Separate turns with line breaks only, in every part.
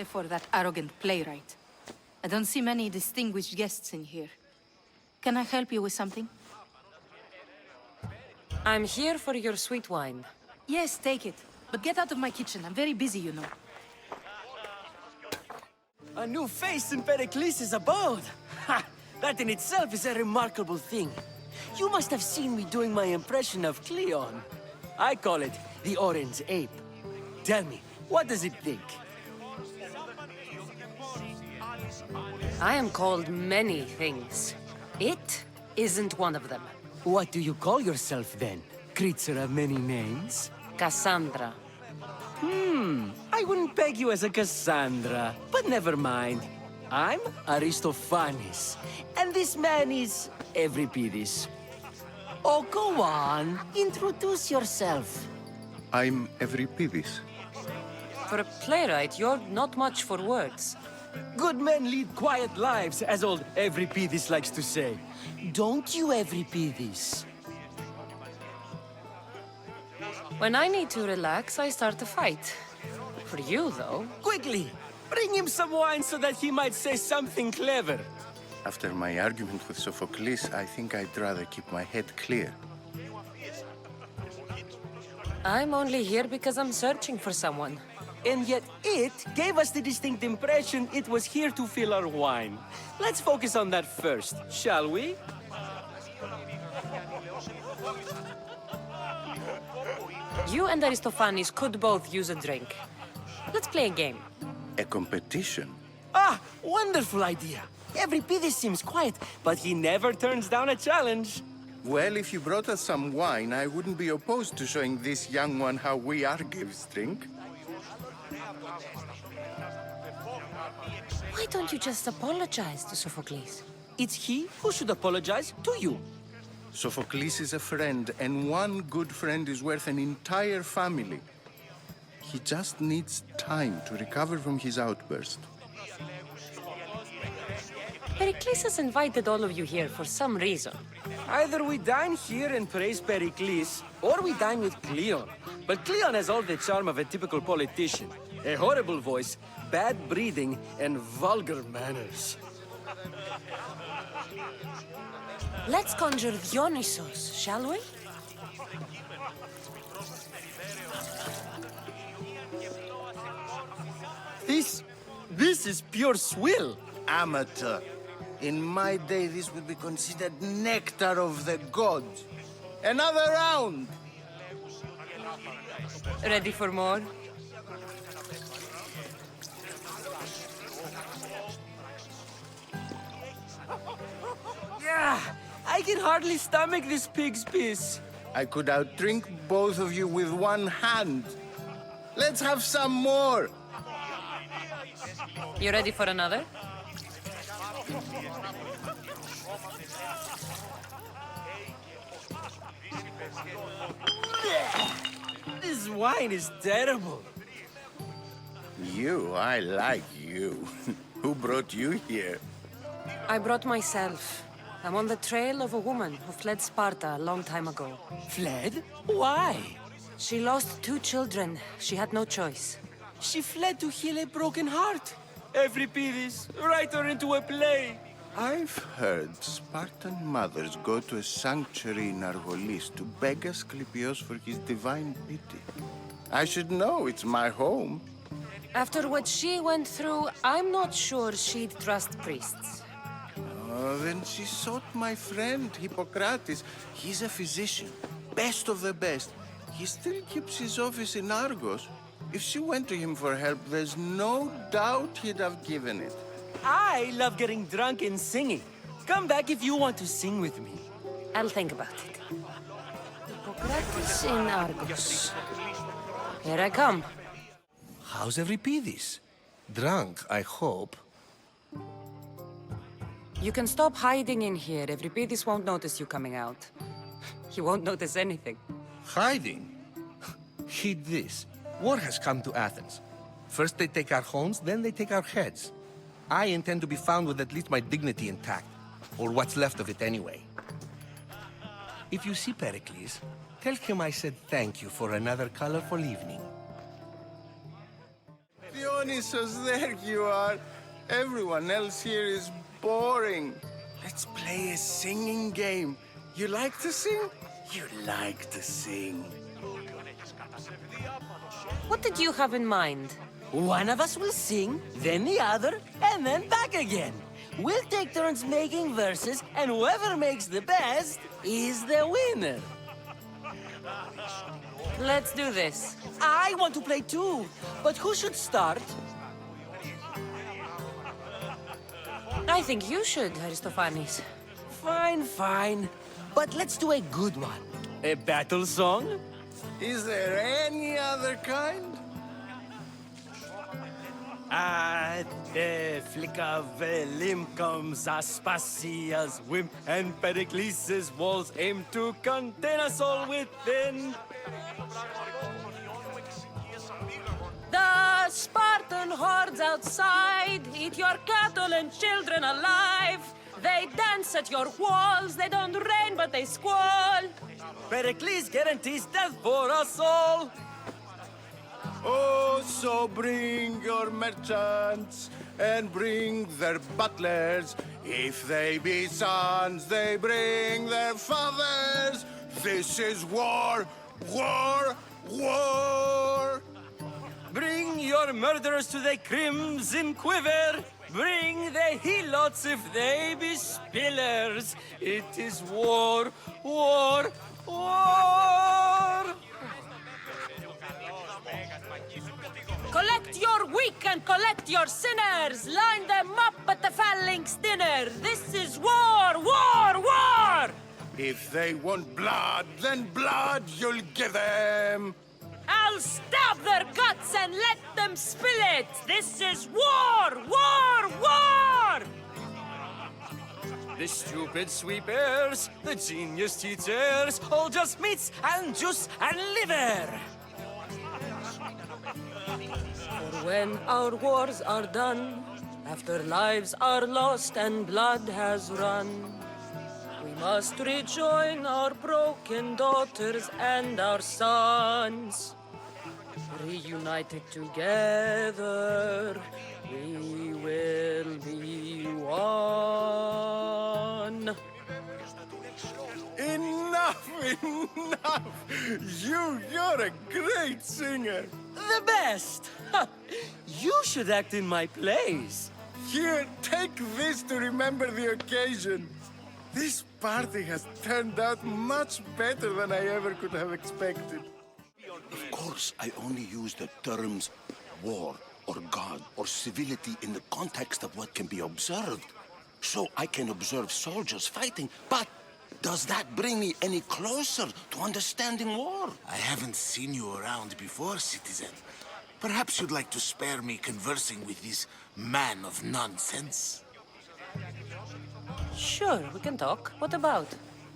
for that arrogant playwright. I don't see many distinguished guests in here. Can I help you with something?
I'm here for your sweet wine.
Yes, take it. But get out of my kitchen. I'm very busy, you know.
A new face in Pericles' abode! Ha! That in itself is a remarkable thing. You must have seen me doing my impression of Cleon. I call it the Orange Ape. Tell me, what does it think?
I am called many things. It isn't one of them.
What do you call yourself then? Creature of many names?
Cassandra.
I wouldn't peg you as a Cassandra, but never mind. I'm Aristophanes, and this man is Euripides. Oh, go on. Introduce yourself.
I'm Euripides.
For a playwright, you're not much for words.
Good men lead quiet lives, as old Euripides likes to say. Don't you, Euripides?
When I need to relax, I start a fight. For you, though...
Quickly! Bring him some wine so that he might say something clever.
After my argument with Sophocles, I think I'd rather keep my head clear.
I'm only here because I'm searching for someone.
And yet it gave us the distinct impression it was here to fill our wine. Let's focus on that first, shall we?
You and Aristophanes could both use a drink. Let's play a game.
A competition?
Ah, wonderful idea. Euripides seems quiet, but he never turns down a challenge.
Well, if you brought us some wine, I wouldn't be opposed to showing this young one how we Argives drink.
Why don't you just apologize to Sophocles?
It's he who should apologize to you.
Sophocles is a friend, and one good friend is worth an entire family. He just needs time to recover from his outburst.
Pericles has invited all of you here for some reason.
Either we dine here and praise Pericles, or we dine with Cleon. But Cleon has all the charm of a typical politician. A horrible voice, bad breeding, and vulgar manners.
Let's conjure Dionysos, shall we?
This is pure swill.
Amateur. In my day, this would be considered nectar of the gods. Another round!
Ready for more?
Yeah, I can hardly stomach this pig's piss.
I could outdrink both of you with one hand. Let's have some more!
You ready for another?
This wine is terrible.
I like you. Who brought you here?
I brought myself. I'm on the trail of a woman who fled Sparta a long time ago.
Fled? Why?
She lost 2 children. She had no choice.
She fled to heal a broken heart. Euripides, write her into a play.
I've heard Spartan mothers go to a sanctuary in Argolis to beg Asclepios for his divine pity. I should know, it's my home.
After what she went through, I'm not sure she'd trust priests.
Oh, then she sought my friend, Hippocrates. He's a physician, best of the best. He still keeps his office in Argos. If she went to him for help, there's no doubt he'd have given it.
I love getting drunk and singing. Come back if you want to sing with me.
I'll think about it. Hippocrates in Argos. Here I come.
How's Euripides? Drunk, I hope.
You can stop hiding in here. Euripides won't notice you coming out. He won't notice anything.
Hiding? Heed this. War has come to Athens. First they take our homes, then they take our heads. I intend to be found with at least my dignity intact. Or what's left of it anyway. If you see Pericles, tell him I said thank you for another colorful evening.
Dionysus, there you are. Everyone else here is boring. Let's play a singing game. You like to sing? You like to sing.
What did you have in mind?
One of us will sing, then the other, and then back again. We'll take turns making verses, and whoever makes the best is the winner.
Let's do this.
I want to play too, but who should start?
I think you should, Aristophanes.
Fine, fine. But let's do a good one. A battle song?
Is there any other kind?
At the flick of a limb comes Aspasia's whim, and Pericles' walls aim to contain us all within.
The Spartan hordes outside eat your cattle and children alive. They dance at your walls, they don't rain but they squall.
Pericles guarantees death for us all.
Oh, so bring your merchants and bring their butlers. If they be sons, they bring their fathers. This is war, war, war.
Bring your murderers to the crimson quiver. Bring the helots if they be spillers. It is war, war, war.
Collect your weak and collect your sinners. Line them up at the phalanx dinner. This is war, war, war!
If they want blood, then blood you'll give them.
I'll stab their guts and let them spill it. This is war, war, war!
The stupid sweepers, the genius teachers, all just meats and juice and liver.
For when our wars are done, after lives are lost and blood has run, we must rejoin our broken daughters and our sons. Reunited together, we will be one.
Enough, enough! You're a great singer.
The best! Ha! You should act in my plays.
Here, take this to remember the occasion. This party has turned out much better than I ever could have expected.
Of course, I only use the terms war or God or civility in the context of what can be observed. So I can observe soldiers fighting, but does that bring me any closer to understanding war?
I haven't seen you around before, citizen. Perhaps you'd like to spare me conversing with this man of nonsense?
Sure, we can talk. What about?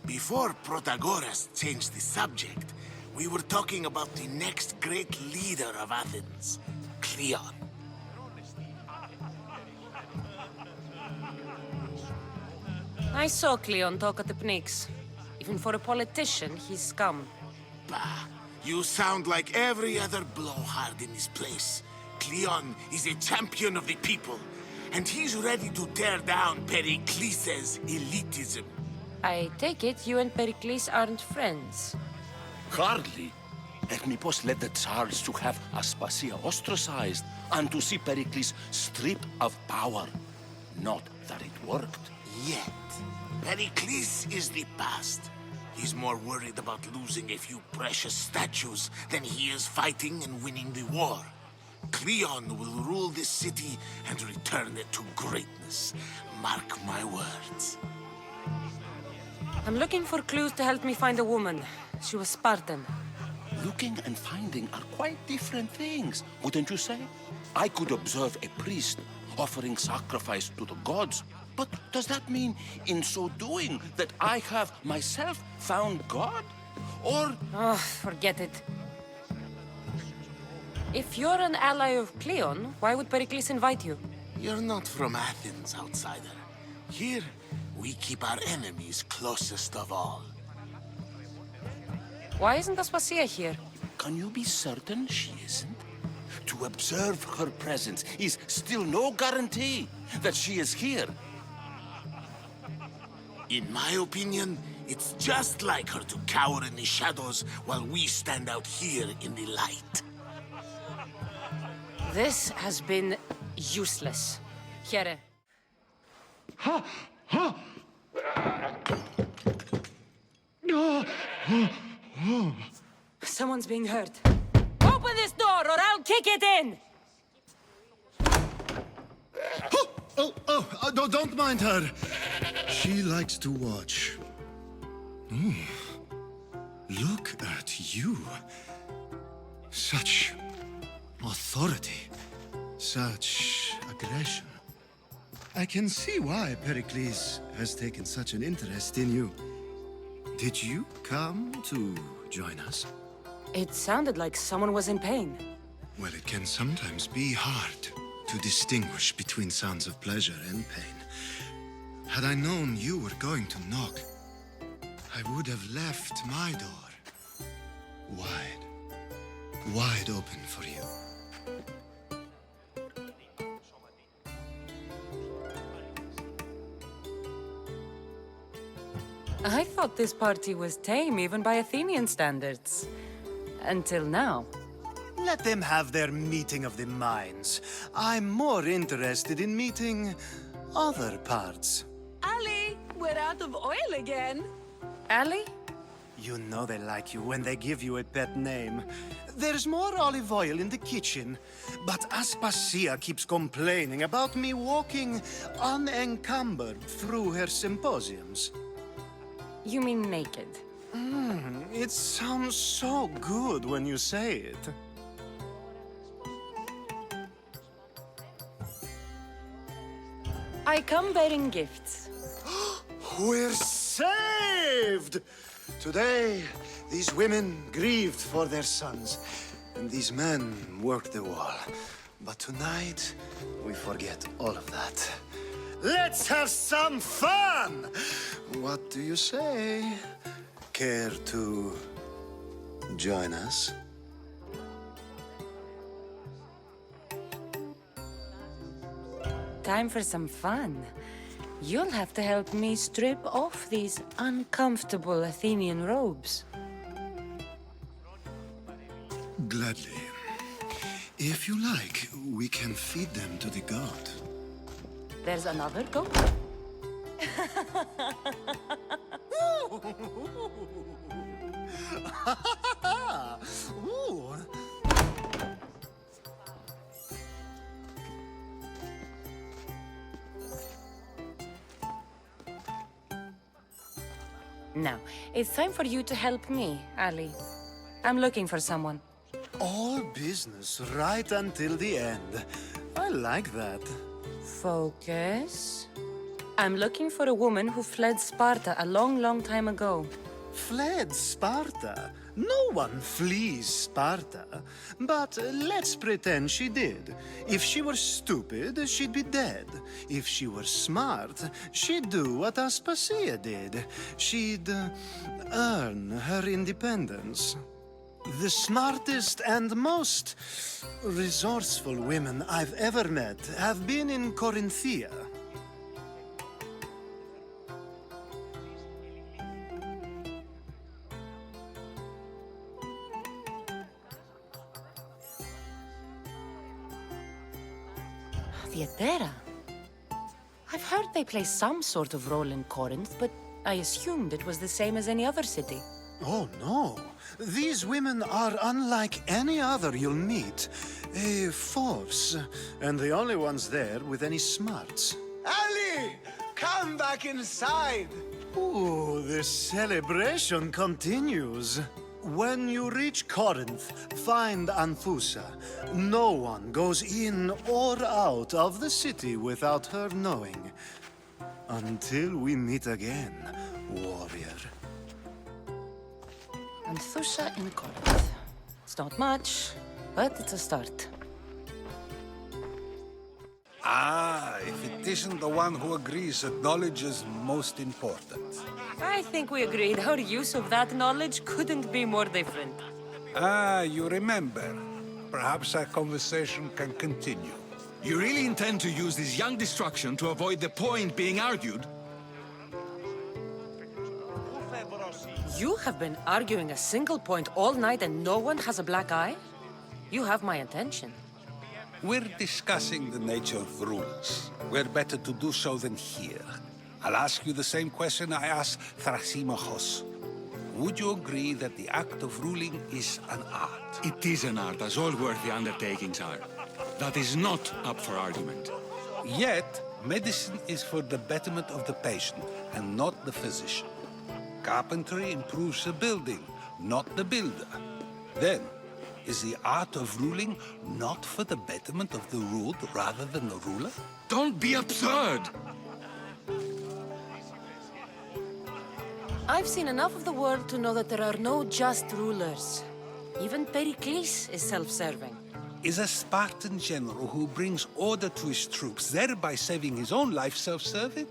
Before Protagoras changed the subject, we were talking about the next great leader of Athens, Cleon.
I saw Cleon talk at the Pnyx. Even for a politician, he's scum.
Bah, you sound like every other blowhard in this place. Cleon is a champion of the people, and he's ready to tear down Pericles' elitism.
I take it you and Pericles aren't friends.
Hardly. Hermippos led the Tsars to have Aspasia ostracized and to see Pericles stripped of power. Not that it worked.
Yet, Pericles is the past. He's more worried about losing a few precious statues than he is fighting and winning the war. Cleon will rule this city and return it to greatness. Mark my words.
I'm looking for clues to help me find a woman. She was Spartan.
Looking and finding are quite different things, wouldn't you say? I could observe a priest offering sacrifice to the gods, but does that mean, in so doing, that I have myself found God? Or...
Oh, forget it. If you're an ally of Cleon, why would Pericles invite you?
You're not from Athens, outsider. Here, we keep our enemies closest of all.
Why isn't Aspasia here?
Can you be certain she isn't? To to observe her presence is still no guarantee that she is here.
In my opinion, it's just like her to cower in the shadows while we stand out here in the light.
This has been useless. Here. Someone's being hurt. Open this door or I'll kick it in!
Don't mind her. She likes to watch. Look at you. Such authority. Such aggression. I can see why Pericles has taken such an interest in you. Did you come to join us?
It sounded like someone was in pain.
Well, it can sometimes be hard to distinguish between sounds of pleasure and pain. Had I known you were going to knock, I would have left my door wide open for you.
I thought this party was tame even by Athenian standards. Until now.
Let them have their meeting of the minds. I'm more interested in meeting other parts.
Ali, we're out of oil again.
Ali?
You know they like you when they give you a pet name. There's more olive oil in the kitchen, but Aspasia keeps complaining about me walking unencumbered through her symposiums.
You mean naked?
It sounds so good when you say it.
I come bearing gifts.
We're saved! Today, these women grieved for their sons, and these men worked the wall. But tonight, we forget all of that. Let's have some fun! What do you say? Care to join us?
Time for some fun. You'll have to help me strip off these uncomfortable Athenian robes.
Gladly. If you like, we can feed them to the god.
There's another goat?
Ooh.
Now, it's time for you to help me, Ali. I'm looking for someone.
All business right until the end. I like that.
Focus. I'm looking for a woman who fled Sparta a long, long time ago.
Fled Sparta? No one flees Sparta. But let's pretend she did. If she were stupid, she'd be dead. If she were smart, she'd do what Aspasia did. She'd earn her independence. The smartest and most resourceful women I've ever met have been in Corinthia.
Theatera. I've heard they play some sort of role in Corinth, but I assumed it was the same as any other city.
Oh, no. These women are unlike any other you'll meet. A force, and the only ones there with any smarts. Ali! Come back inside! Ooh, the celebration continues. When you reach Corinth, find Anthusa. No one goes in or out of the city without her knowing. Until we meet again, warrior.
Anthusa in Corinth. It's not much, but it's a start.
Ah, if it isn't the one who agrees that knowledge is most important.
I think we agreed our use of that knowledge couldn't be more different.
Ah, you remember. perhaps our conversation can continue.
You really intend to use this young destruction to avoid the point being argued?
You have been arguing a single point all night and no one has a black eye? You have my attention.
We're discussing the nature of rules. Where better to do so than here? I'll ask you the same question I asked Thrasymachos. Would you agree that the act of ruling is an art?
It is an art, as all worthy undertakings are. That is not up for argument.
Yet, medicine is for the betterment of the patient and not the physician. Carpentry improves the building, not the builder. Then, is the art of ruling not for the betterment of the ruled rather than the ruler?
Don't be absurd!
I've seen enough of the world to know that there are no just rulers. Even Pericles is self-serving.
Is a Spartan general who brings order to his troops, thereby saving his own life, self-serving?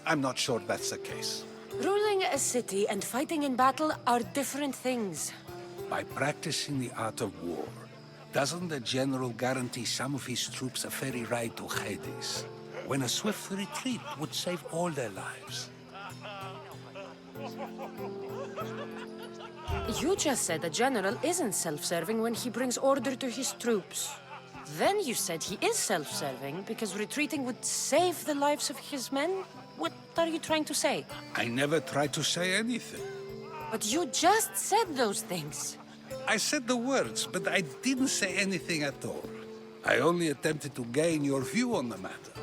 I'm not sure that's the case.
Ruling a city and fighting in battle are different things.
By practicing the art of war, doesn't the general guarantee some of his troops a ferry ride to Hades, when a swift retreat would save all their lives?
You just said a general isn't self-serving when he brings order to his troops. Then you said he is self-serving because retreating would save the lives of his men? What are you trying to say?
I never tried to say anything.
But you just said those things.
I said the words, but I didn't say anything at all. I only attempted to gain your view on the matter.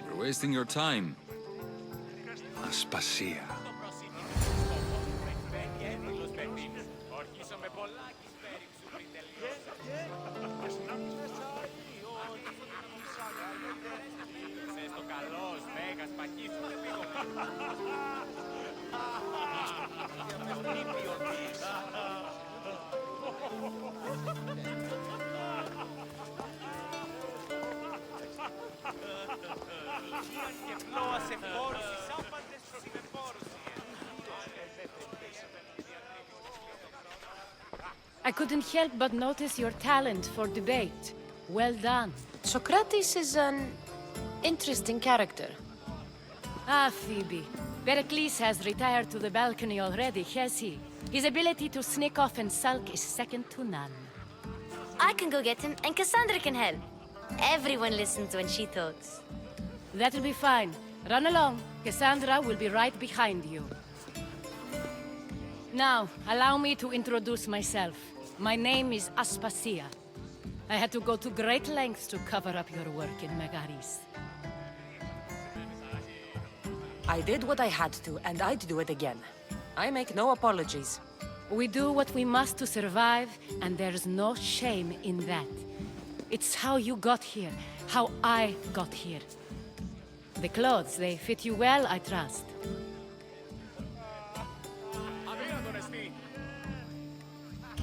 You're wasting your time. Aspasia.
I couldn't help but notice your talent for debate. Well done.
Socrates is an interesting character.
Ah, Phoebe. Pericles has retired to the balcony already, has he? His ability to sneak off and sulk is second to none.
I can go get him, and Cassandra can help. Everyone listens when she talks.
That'll be fine. Run along. Cassandra will be right behind you. Now, allow me to introduce myself. My name is Aspasia. I had to go to great lengths to cover up your work in Megaris.
I did what I had to, and I'd do it again. I make no apologies.
We do what we must to survive, and there's no shame in that. It's how you got here, how I got here. The clothes, they fit you well, I trust.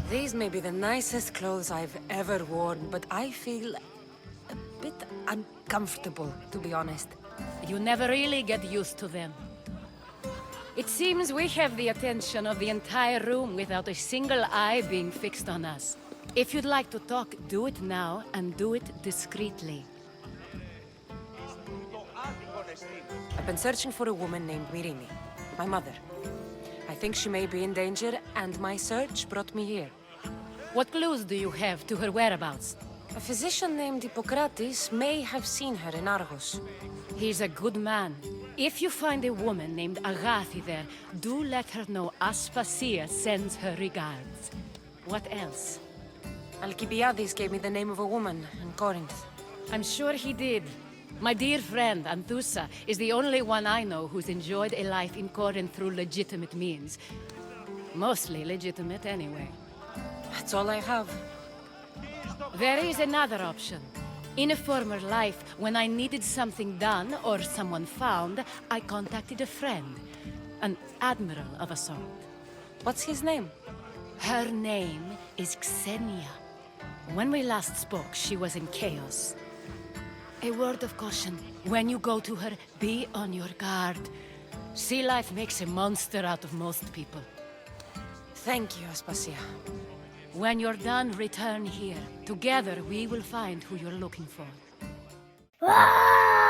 These may be the nicest clothes I've ever worn, but I feel a bit uncomfortable, to be honest.
You never really get used to them. It seems we have the attention of the entire room without a single eye being fixed on us. If you'd like to talk, do it now, and do it discreetly.
I've been searching for a woman named Myrine, my mother. I think she may be in danger, and my search brought me here.
What clues do you have to her whereabouts?
A physician named Hippocrates may have seen her in Argos.
He's a good man. If you find a woman named Agathi there, do let her know Aspasia sends her regards. What else?
Alcibiades gave me the name of a woman in Corinth.
I'm sure he did. My dear friend, Anthusa, is the only one I know who's enjoyed a life in Corinth through legitimate means. Mostly legitimate, anyway.
That's all I have.
There is another option. In a former life, when I needed something done or someone found, I contacted a friend. An admiral of a sort.
What's his name?
Her name is Xenia. When we last spoke, she was in chaos. A word of caution. When you go to her, be on your guard. Sea life makes a monster out of most people.
Thank you, Aspasia.
When you're done, return here. Together, we will find who you're looking for.
Ah!